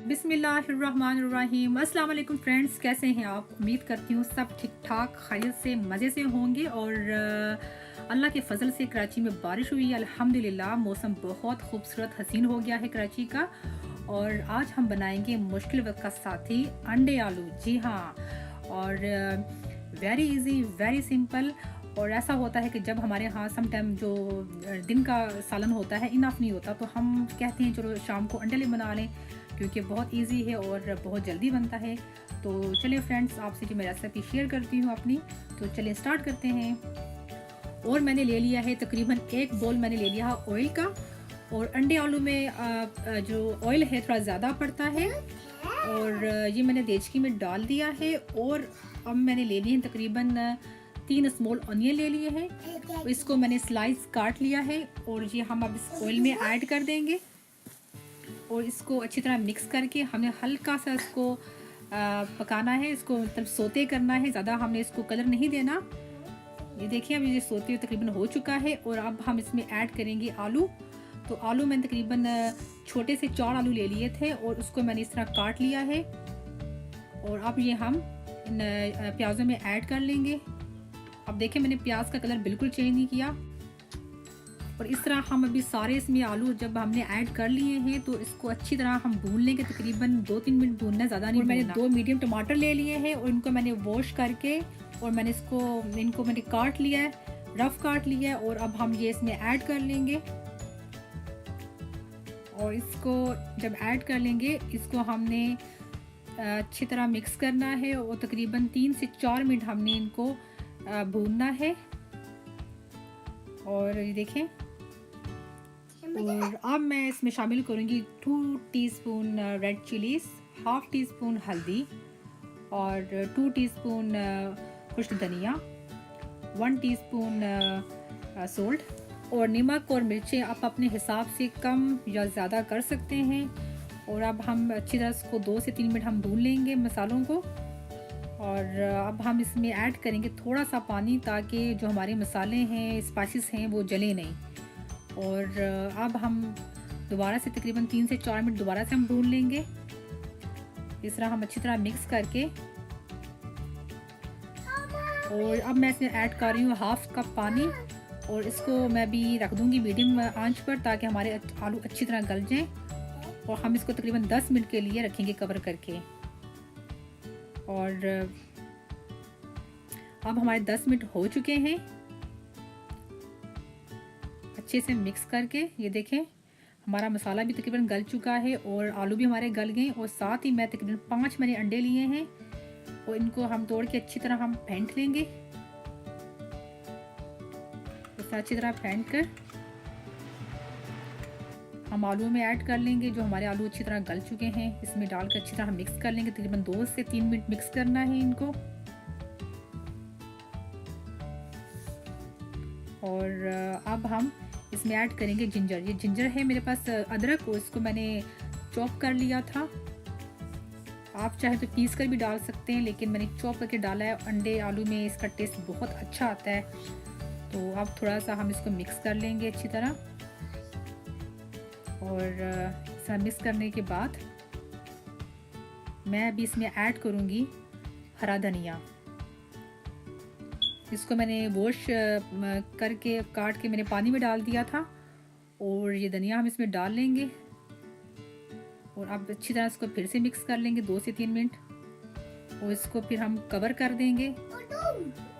बिस्मिल्लाहिर्रहमानिर्रहीम। अस्सलाम वालेकुम फ्रेंड्स, कैसे हैं आप? उम्मीद करती हूँ सब ठीक ठाक खैरियत से मज़े से होंगे। और अल्लाह के फ़ज़ल से कराची में बारिश हुई है अल्हम्दुलिल्लाह। मौसम बहुत खूबसूरत हसीन हो गया है कराची का। और आज हम बनाएंगे मुश्किल वक्त का साथी अंडे आलू। जी हाँ, और वेरी इजी, वेरी सिंपल। और ऐसा होता है कि जब हमारे यहाँ सम टाइम जो दिन का सालन होता है इनफ नहीं होता, तो हम कहते हैं चलो शाम को अंडे बना लें, क्योंकि बहुत इजी है और बहुत जल्दी बनता है। तो चलिए फ्रेंड्स, आपसे जो मैं रेसिपी शेयर करती हूँ अपनी, तो चलिए स्टार्ट करते हैं। और मैंने ले लिया है तकरीबन 1 बोल मैंने ले लिया है ऑयल का। और अंडे आलू में जो ऑयल है थोड़ा ज़्यादा पड़ता है। और ये मैंने देचकी में डाल दिया है। और अब मैंने ले लिए हैं तकरीबन 3 स्मॉल ऑनियन ले लिए हैं। इसको मैंने स्लाइस काट लिया है और ये हम अब इस ऑयल में ऐड कर देंगे। और इसको अच्छी तरह मिक्स करके हमें हल्का सा इसको पकाना है, इसको मतलब सोते करना है, ज़्यादा हमने इसको कलर नहीं देना। ये देखिए अभी ये सोते तकरीबन हो चुका है। और अब हम इसमें ऐड करेंगे आलू। तो आलू मैंने तकरीबन छोटे से 4 आलू ले लिए थे और उसको मैंने इस तरह काट लिया है। और अब ये हम इन प्याज़ों में ऐड कर लेंगे। अब देखिए मैंने प्याज का कलर बिल्कुल चेंज नहीं किया। और इस तरह हम अभी सारे इसमें आलू जब हमने ऐड कर लिए हैं तो इसको अच्छी तरह हम भून लेंगे। तकरीबन 2-3 मिनट भूनना, ज़्यादा नहीं। और मैंने 2 मीडियम टमाटर ले लिए हैं और इनको मैंने वॉश करके और मैंने इनको मैंने काट लिया है, रफ काट लिया है। और अब हम ये इसमें ऐड कर लेंगे। और इसको जब ऐड कर लेंगे, इसको हमने अच्छी तरह मिक्स करना है और तकरीबन 3 से 4 मिनट हमने इनको भूनना है। और ये देखें। और अब मैं इसमें शामिल करूँगी 2 teaspoon red chillies, half tea spoon हल्दी और 2 टीस्पून खुश्क धनिया, 1 टीस्पून सोल्ट। और नमक और मिर्चें आप अपने हिसाब से कम या ज़्यादा कर सकते हैं। और अब हम अच्छी तरह इसको 2 से 3 मिनट हम भून लेंगे मसालों को। और अब हम इसमें ऐड करेंगे थोड़ा सा पानी, ताकि जो हमारे मसाले हैं, स्पाइसेस हैं, वो जले नहीं। और अब हम दोबारा से तकरीबन 3 से 4 मिनट दोबारा से हम भून लेंगे। इस तरह हम अच्छी तरह मिक्स करके। और अब मैं इसमें ऐड कर रही हूँ हाफ कप पानी। और इसको मैं भी रख दूँगी मीडियम आंच पर, ताकि हमारे आलू अच्छी तरह गल जाएं। और हम इसको तकरीबन 10 मिनट के लिए रखेंगे कवर करके। और अब हमारे 10 मिनट हो चुके हैं अच्छे से मिक्स करके। ये देखें हमारा मसाला भी तकरीबन गल चुका है और आलू भी हमारे गल गए। और साथ ही मैं तकरीबन 5 मैंने अंडे लिए हैं और इनको हम तोड़ के अच्छी तरह हम फेंट लेंगे। तो अच्छी तरह फेंट कर हम आलू में ऐड कर लेंगे। जो हमारे आलू अच्छी तरह गल चुके हैं इसमें डालकर अच्छी तरह मिक्स कर लेंगे। तकरीबन 2 से 3 मिनट मिक्स करना है इनको। और अब हम इसमें ऐड करेंगे जिंजर। ये जिंजर है मेरे पास अदरक, और इसको मैंने चॉप कर लिया था। आप चाहे तो पीस कर भी डाल सकते हैं, लेकिन मैंने चॉप करके डाला है। अंडे आलू में इसका टेस्ट बहुत अच्छा आता है। तो अब थोड़ा सा हम इसको मिक्स कर लेंगे अच्छी तरह। और इसे मिक्स करने के बाद मैं अभी इसमें ऐड करूँगी हरा धनिया। इसको मैंने वॉश करके काट के मैंने पानी में डाल दिया था। और ये धनिया हम इसमें डाल लेंगे। और अब अच्छी तरह इसको फिर से मिक्स कर लेंगे 2 से 3 मिनट। और इसको फिर हम कवर कर देंगे।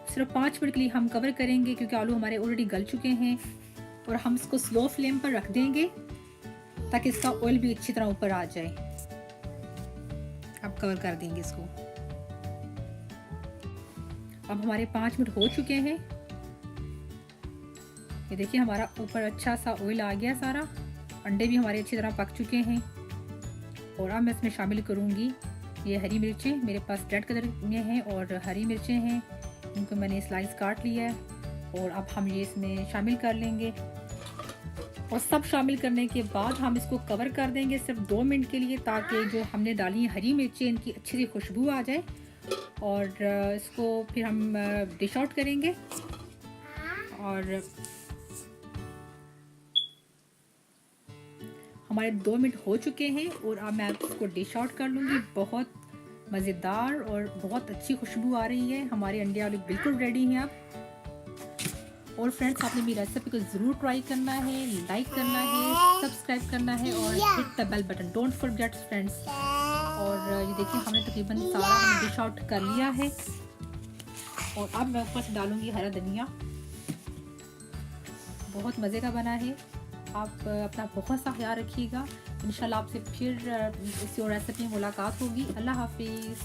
सिर्फ 5 मिनट के लिए हम कवर करेंगे, क्योंकि आलू हमारे ऑलरेडी गल चुके हैं। और हम इसको स्लो फ्लेम पर रख देंगे, ताकि इसका ऑयल भी अच्छी तरह ऊपर आ जाए। अब कवर कर देंगे इसको। अब हमारे 5 मिनट हो चुके हैं। ये देखिए हमारा ऊपर अच्छा सा ऑयल आ गया सारा। अंडे भी हमारे अच्छी तरह पक चुके हैं। और अब मैं इसमें शामिल करूँगी ये हरी मिर्चें। मेरे पास रेड कलर में हैं और हरी मिर्चें हैं, इनको मैंने स्लाइस काट लिया है। और अब हम ये इसमें शामिल कर लेंगे। और सब शामिल करने के बाद हम इसको कवर कर देंगे सिर्फ 2 मिनट के लिए, ताकि जो हमने डाली है हरी मिर्चें इनकी अच्छी सी खुशबू आ जाए। और इसको फिर हम डिश आउट करेंगे। और हमारे 2 मिनट हो चुके हैं और अब मैं इसको डिश आउट कर लूँगी। बहुत मज़ेदार और बहुत अच्छी खुशबू आ रही है। हमारे अंडे आलू बिल्कुल रेडी हैं अब। और फ्रेंड्स, आपने मेरी रेसिपी को ज़रूर ट्राई करना है, लाइक करना है, सब्सक्राइब करना है और hit the bell button, don't forget friends. और ये देखिए हमने तकरीबन सारा डिश आउट कर लिया है। और अब मैं ऊपर से डालूँगी हरा धनिया। बहुत मज़े का बना है। आप अपना बहुत सा ख्याल रखिएगा। इंशाल्लाह आपसे फिर किसी और रेसिपी में मुलाकात होगी। अल्लाह हाफिज़।